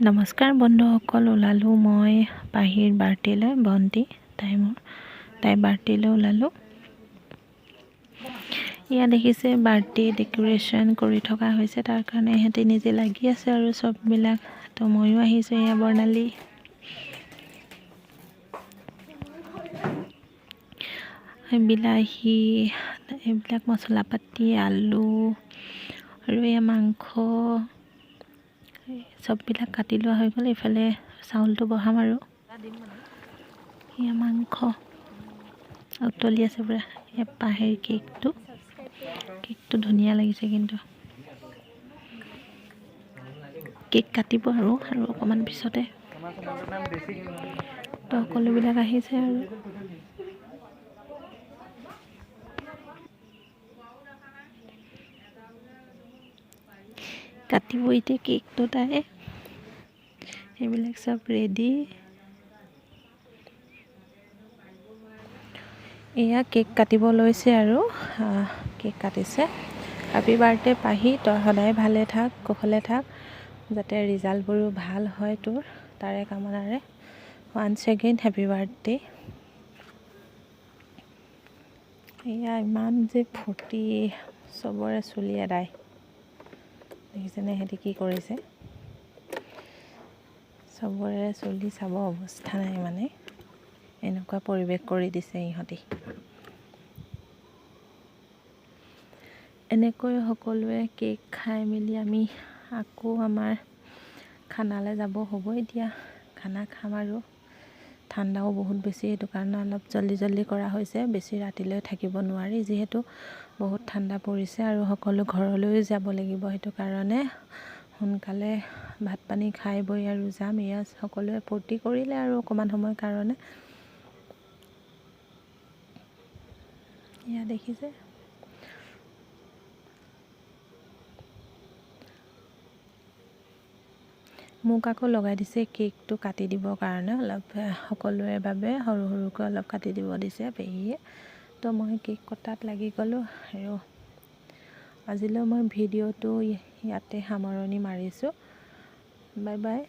নমস্কাৰ বন্ধুসকল, ওলালোঁ মই পাহিৰ বাৰ্থডেলৈ। ভণ্টি তাইৰ বাৰ্থডেলৈ ওলালোঁ। ইয়াত দেখিছে বাৰ্থডে ডেকোৰেশ্যন কৰি থকা হৈছে, তাৰ কাৰণে সিহঁতে নিজে লাগি আছে আৰু চববিলাক। তো ময়ো আহিছোঁ। এয়া বৰ্ণালী, বিলাহী, এইবিলাক মছলা পাতি, আলু আৰু এয়া মাংস চববিলাক কাটি লোৱা হৈ গ'ল। এইফালে চাউলটো বহাম আৰু এয়া মাংস উতলি আছে পূৰা। এয়া পাহিৰ কেকটো ধুনীয়া লাগিছে, কিন্তু কেক কাটিব আৰু অকণমান পিছতে। তো সকলোবিলাক আহিছে আৰু কাটিব এতিয়া কেকটো তাই। এইবিলাক চব ৰেডি। এয়া কেক কাটিব লৈছে আৰু কেক কাটিছে। হেপী বাৰ্থডে পাহি, তই সদায় ভালে থাক, কুশলে থাক, যাতে ৰিজাল্টবোৰো ভাল হয় তোৰ, তাৰে কামনাৰে। Once again happy birthday. এয়া ইমান যে ফূৰ্তি, চবৰে চুলি এদাই। দেখিছেনে সিহঁতি কি কৰিছে? চবৰে চুলি চাব অৱস্থা নাই, মানে এনেকুৱা পৰিৱেশ কৰি দিছে ইহঁতি। এনেকৈ সকলোৱে কেক খাই মেলি আমি আকৌ আমাৰ খানালৈ যাব হ'ব। এতিয়া খানা খাম আৰু ঠাণ্ডাও বহুত বেছি, সেইটো কাৰণে অলপ জল্দি কৰা হৈছে। বেছি ৰাতিলৈ থাকিব নোৱাৰি, যিহেতু বহুত ঠাণ্ডা পৰিছে আৰু সকলো ঘৰলৈও যাব লাগিব। সেইটো কাৰণে সোনকালে ভাত পানী খাই বৈ আৰু যাম। এয়া সকলোৱে ফূৰ্তি কৰিলে আৰু অকণমান সময়ৰ কাৰণে। এয়া দেখিছে, মোক আকৌ লগাই দিছে কেকটো কাটি দিবৰ কাৰণে। অলপ সকলোৰে বাবে সৰু সৰুকৈ অলপ কাটি দিব দিছে পেহীয়ে। তো মই কেক কটাত লাগি গ'লোঁ আৰু আজিলৈ মই ভিডিঅ'টো ইয়াতে সামৰণি মাৰিছোঁ। Bye bye.